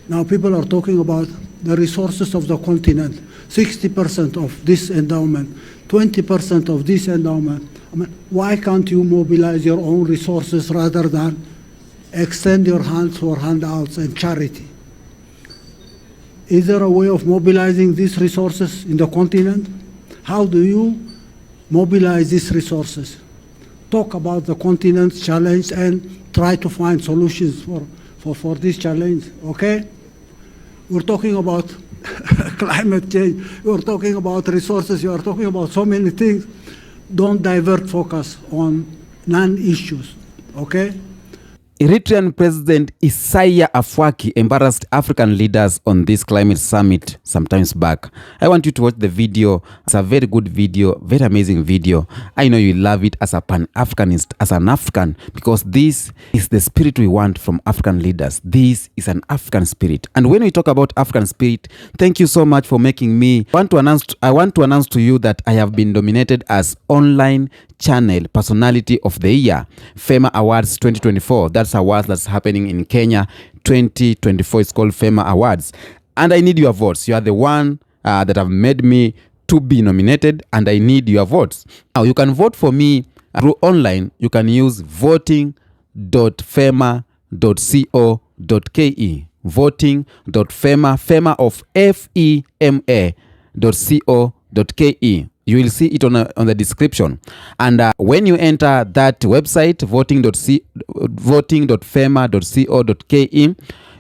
Now people are talking about the resources of the continent, 60% of this endowment, 20% of this endowment. I mean, why can't you mobilize your own resources rather than extend your hands for handouts and charity? Is there a way of mobilizing these resources in the continent? How do you mobilize these resources? Talk about the continent's challenge and try to find solutions for this challenge, okay? We're talking about climate change, we're talking about resources, you are talking about so many things. Don't divert focus on non-issues, okay? Eritrean President Isaias Afwerki embarrassed African leaders on this climate summit sometimes back. I want you to watch the video. It's a very good video, very amazing video. I know you love it as a Pan-Africanist, as an African, because this is the spirit we want from African leaders. This is an African spirit. And when we talk about African spirit, thank you so much for making me. I want to announce to you that I have been nominated as online channel personality of the year, FEMA Awards 2024. That's awards that's happening in Kenya 2024. It's called FEMA Awards, and I need your votes. You are the one that have made me to be nominated, and I need your votes. Now you can vote for me through online. You can use voting.fema.co.ke, voting.fema of FEMA.co.ke. You will see it on the description. And when you enter that website, voting.fema.co.ke,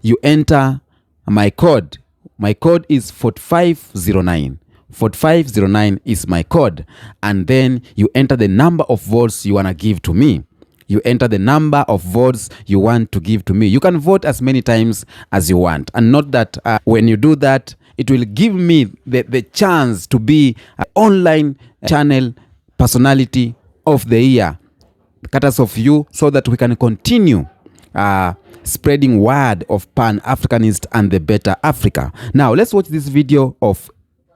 you enter my code. My code is 4509. 4509 is my code. And then you enter the number of votes you want to give to me. You enter the number of votes you want to give to me. You can vote as many times as you want. And note that when you do that, it will give me the chance to be an online channel personality of the year, courtesy of you, so that we can continue spreading word of Pan-Africanist and the better Africa. Now, let's watch this video of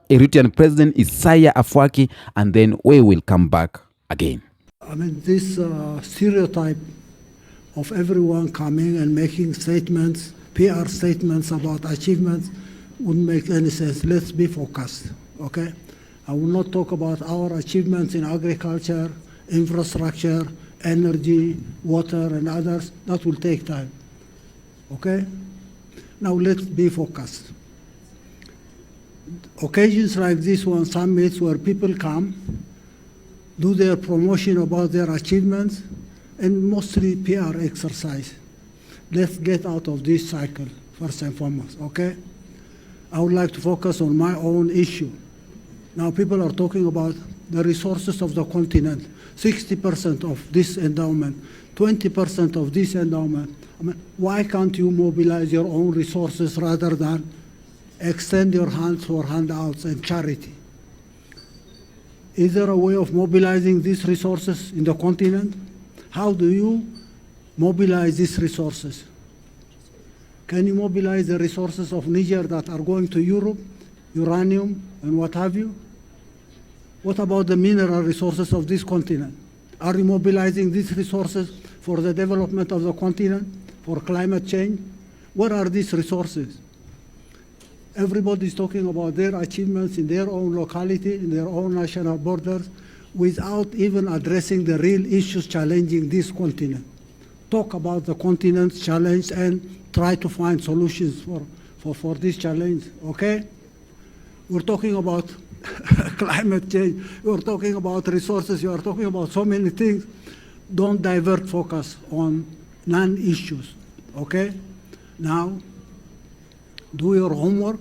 Eritrean President Isaias Afwerki, and then we will come back again. I mean, this stereotype of everyone coming and making statements, PR statements about achievements, wouldn't make any sense. Let's be focused, okay? I will not talk about our achievements in agriculture, infrastructure, energy, water, and others. That will take time, okay? Now let's be focused. Occasions like this one, summits where people come, do their promotion about their achievements, and mostly PR exercise. Let's get out of this cycle, first and foremost, okay? I would like to focus on my own issue. Now people are talking about the resources of the continent, 60% of this endowment, 20% of this endowment. I mean, why can't you mobilize your own resources rather than extend your hands for handouts and charity? Is there a way of mobilizing these resources in the continent? How do you mobilize these resources? Can you mobilize the resources of Niger that are going to Europe, uranium and what have you? What about the mineral resources of this continent? Are you mobilizing these resources for the development of the continent, for climate change? What are these resources? Everybody is talking about their achievements in their own locality, in their own national borders, without even addressing the real issues challenging this continent. Talk about the continent's challenge and try to find solutions for this challenge, okay? We're talking about climate change, we're talking about resources, you are talking about so many things. Don't divert focus on non-issues, okay? Now, do your homework,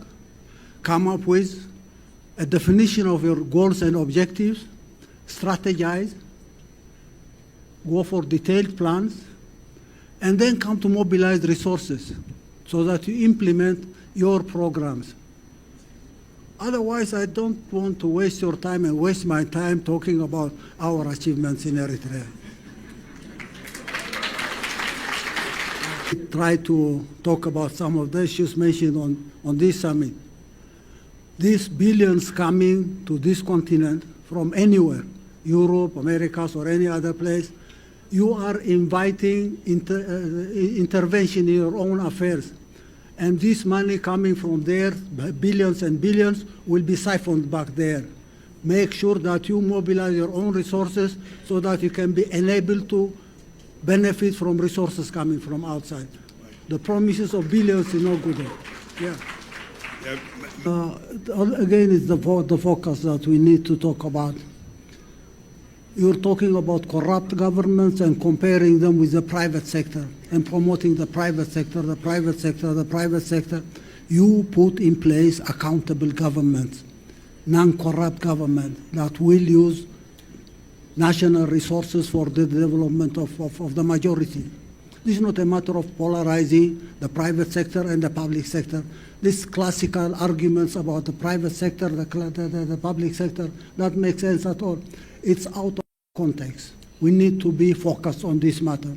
come up with a definition of your goals and objectives, strategize, go for detailed plans, and then come to mobilize resources so that you implement your programs. Otherwise, I don't want to waste your time and waste my time talking about our achievements in Eritrea. Try to talk about some of the issues mentioned on this summit. These billions coming to this continent from anywhere, Europe, Americas, or any other place, you are inviting intervention in your own affairs. And this money coming from there, billions and billions, will be siphoned back there. Make sure that you mobilize your own resources so that you can be enabled to benefit from resources coming from outside. The promises of billions is no good. Yeah. Again, it's the focus that we need to talk about. You're talking about corrupt governments and comparing them with the private sector and promoting the private sector, the private sector, the private sector. You put in place accountable governments, non-corrupt government that will use national resources for the development of the majority. This is not a matter of polarizing the private sector and the public sector. These classical arguments about the private sector, the public sector, that makes sense at all. It's out of context. We need to be focused on this matter.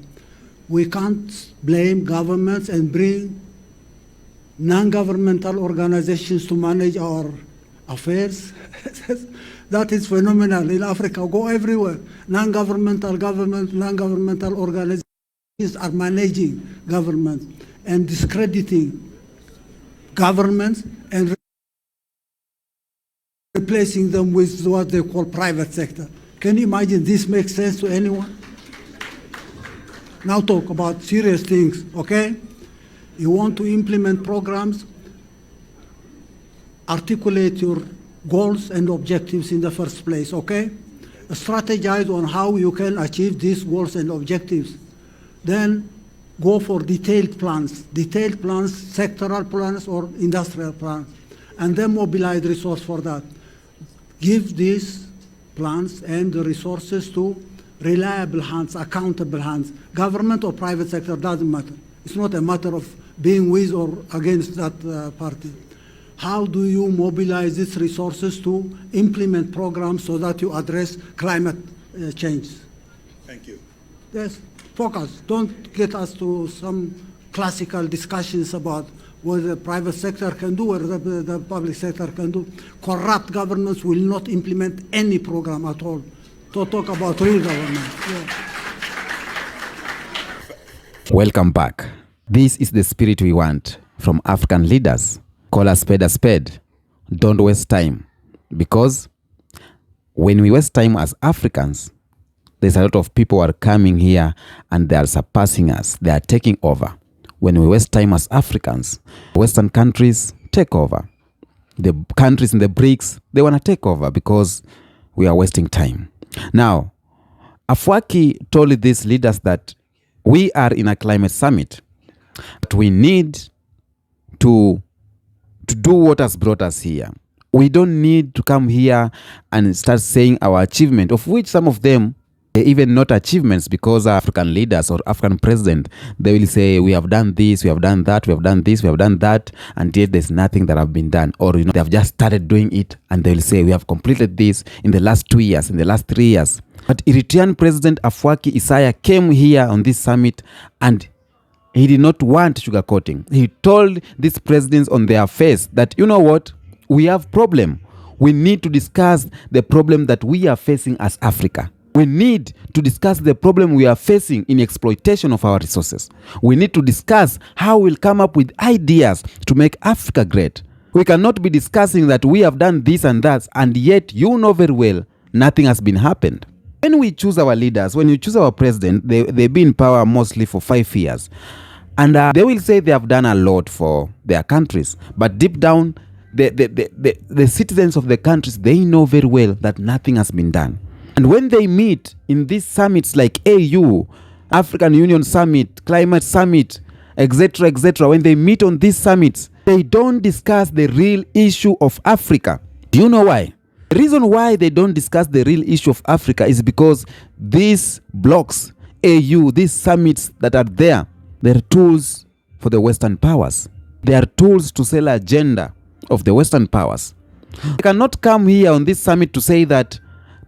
We can't blame governments and bring non-governmental organizations to manage our affairs. That is phenomenal. In Africa, go everywhere. Non-governmental organizations are managing governments and discrediting governments and replacing them with what they call private sector. Can you imagine this makes sense to anyone? Now talk about serious things, okay? You want to implement programs, articulate your goals and objectives in the first place, okay? Strategize on how you can achieve these goals and objectives. Then go for detailed plans, sectoral plans or industrial plans, and then mobilize resource for that. Give these plans and the resources to reliable hands, accountable hands. Government or private sector doesn't matter. It's not a matter of being with or against that party. How do you mobilize these resources to implement programs so that you address climate change? Thank you. Yes, focus. Don't get us to some classical discussions about what the private sector can do or the public sector can do. Corrupt governments will not implement any program at all. To talk about real government. Yeah. Welcome back. This is the spirit we want from African leaders. Call a spade a spade. Don't waste time. Because when we waste time as Africans, there's a lot of people who are coming here and they are surpassing us. They are taking over. When we waste time as Africans, Western countries take over. The countries in the BRICS, they want to take over because we are wasting time. Now, Afwerki told these leaders that we are in a climate summit, but we need to do what has brought us here. We don't need to come here and start saying our achievement, of which some of them even not achievements, because African leaders or African president, they will say we have done this, we have done that, we have done this, we have done that, and yet there's nothing that have been done. Or they have just started doing it and they will say we have completed this in the last 2 years, in the last 3 years. But Eritrean President Afwerki Isaias came here on this summit and he did not want sugarcoating. He told these presidents on their face that, you know what, we have problem. We need to discuss the problem that we are facing as Africa. We need to discuss the problem we are facing in exploitation of our resources. We need to discuss how we'll come up with ideas to make Africa great. We cannot be discussing that we have done this and that, and yet you know very well nothing has been happened. When we choose our leaders, when you choose our president, they've been in power mostly for 5 years. And they will say they have done a lot for their countries. But deep down, the citizens of the countries, they know very well that nothing has been done. And when they meet in these summits like AU, African Union Summit, Climate Summit, etc., when they meet on these summits, they don't discuss the real issue of Africa. Do you know why? The reason why they don't discuss the real issue of Africa is because these blocks, AU, these summits that are there, they're tools for the Western powers. They are tools to sell agenda of the Western powers. They cannot come here on this summit to say that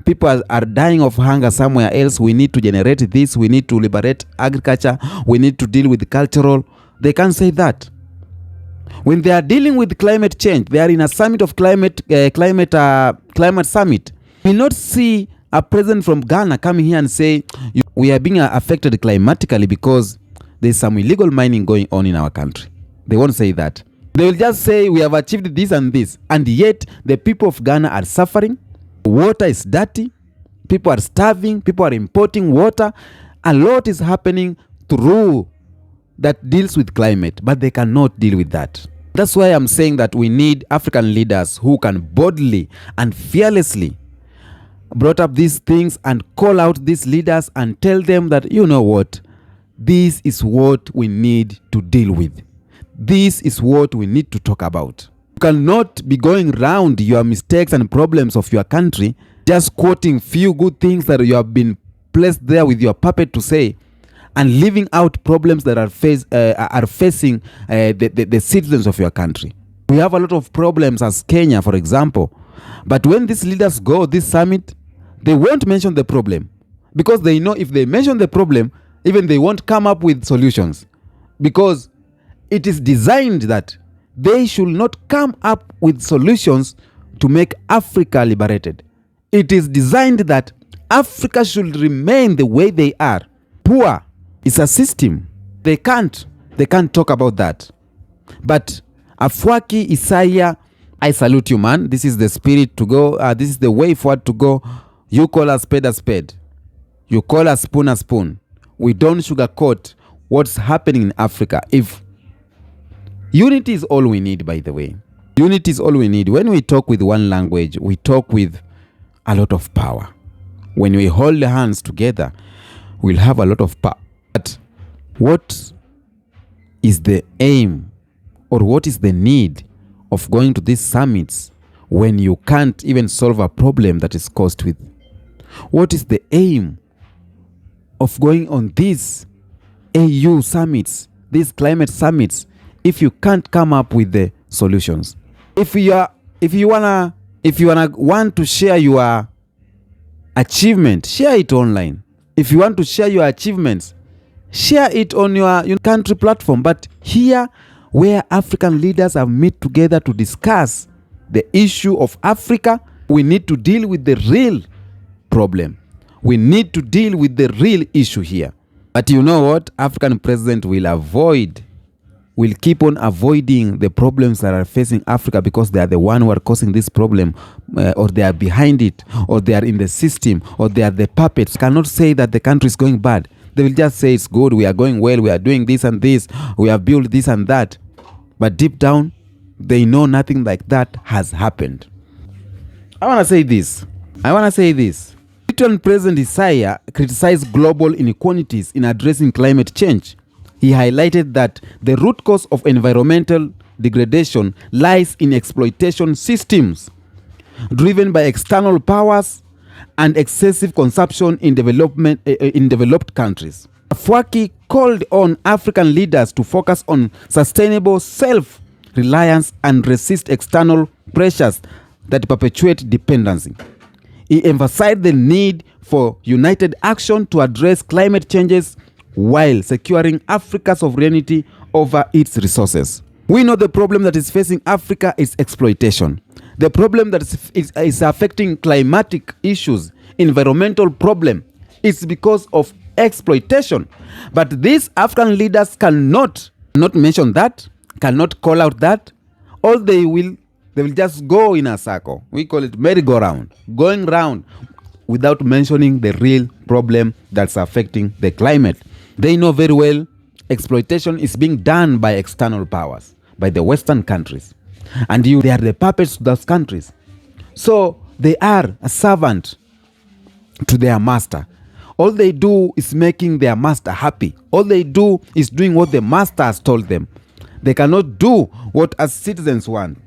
people are dying of hunger somewhere else. We need to generate this. We need to liberate agriculture. We need to deal with cultural. They can't say that. When they are dealing with climate change, they are in a summit of climate summit. We will not see a president from Ghana coming here and say we are being affected climatically because there's some illegal mining going on in our country. They won't say that. They will just say we have achieved this and this, and yet the people of Ghana are suffering. Water is dirty. People are starving. People are importing water. A lot is happening through that deals with climate, but they cannot deal with that. That's why I'm saying that we need African leaders who can boldly and fearlessly brought up these things and call out these leaders and tell them that, you know what, this is what we need to deal with. This is what we need to talk about. You cannot be going around your mistakes and problems of your country, just quoting few good things that you have been placed there with your puppet to say, and leaving out problems that are facing the citizens of your country. We have a lot of problems as Kenya, for example. But when these leaders go this summit, they won't mention the problem, because they know if they mention the problem, even they won't come up with solutions, because it is designed that they should not come up with solutions to make Africa liberated. It is designed that Africa should remain the way they are, poor. It's a system. They can't talk about that. But Afwerki, Isaiah, I salute you, man. This is the spirit to go. This is the way forward to go. You call a spade a spade. You call a spoon a spoon. We don't sugarcoat what's happening in Africa. If unity is all we need, by the way. Unity is all we need. When we talk with one language, we talk with a lot of power. When we hold hands together, we'll have a lot of power. But what is the aim, or what is the need of going to these summits when you can't even solve a problem that is caused with? What is the aim of going on these AU summits, these climate summits, if you can't come up with the solutions? If you wanna want to share your achievement, share it online. If you want to share your achievements, share it on your country platform. But here, where African leaders have met together to discuss the issue of Africa, we need to deal with the real problem. We need to deal with the real issue here. But you know what? African president will keep on avoiding the problems that are facing Africa, because they are the one who are causing this problem, or they are behind it, or they are in the system, or they are the puppets. Cannot say that the country is going bad. They will just say it's good, we are going well, we are doing this and this, we have built this and that. But deep down, they know nothing like that has happened. I want to say this. Eritrean President Isaiah criticized global inequalities in addressing climate change. He highlighted that the root cause of environmental degradation lies in exploitation systems driven by external powers and excessive consumption in developed countries. Afwerki called on African leaders to focus on sustainable self-reliance and resist external pressures that perpetuate dependency. He emphasized the need for united action to address climate changes while securing Africa's sovereignty over its resources. We know the problem that is facing Africa is exploitation. The problem that is affecting climatic issues, environmental problem, is because of exploitation. But these African leaders cannot mention that, cannot call out that. All they will just go in a circle. We call it merry-go-round, going round without mentioning the real problem that's affecting the climate. They know very well exploitation is being done by external powers, by the Western countries. And they are the puppets to those countries. So they are a servant to their master. All they do is making their master happy. All they do is doing what the master has told them. They cannot do what as citizens want.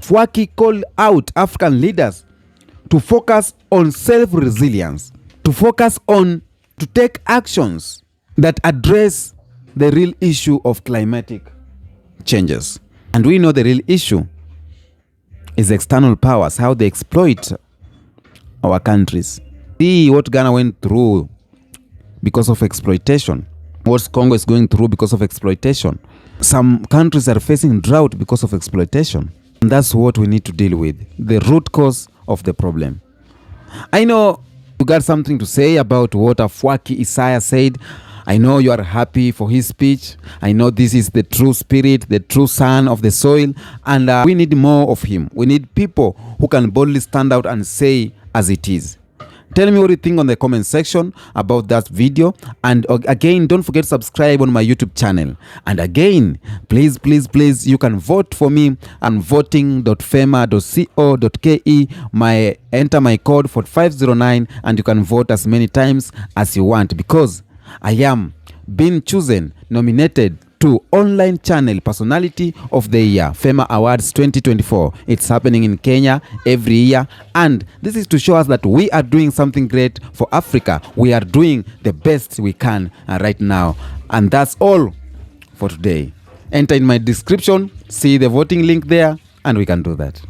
Afwerki called out African leaders to focus on self-resilience, to take actions that address the real issue of climatic changes. And we know the real issue is external powers, how they exploit our countries. See what Ghana went through because of exploitation. What Congo is going through because of exploitation. Some countries are facing drought because of exploitation. And that's what we need to deal with, the root cause of the problem. I know you got something to say about what Afwerki Isaiah said. I know you are happy for his speech. I know this is the true spirit, the true son of the soil, and we need more of him. We need people who can boldly stand out and say as it is. Tell me what you think on the comment section about that video. And again, don't forget to subscribe on my YouTube channel. And again, please, please, please, you can vote for me on voting.fema.co.ke. Enter my code 4509 and you can vote as many times as you want, because I am being chosen, nominated to Online Channel Personality of the Year, FEMA Awards 2024. It's happening in Kenya every year, and this is to show us that we are doing something great for Africa. We are doing the best we can right now, and that's all for today. Enter in my description, see the voting link there, and we can do that.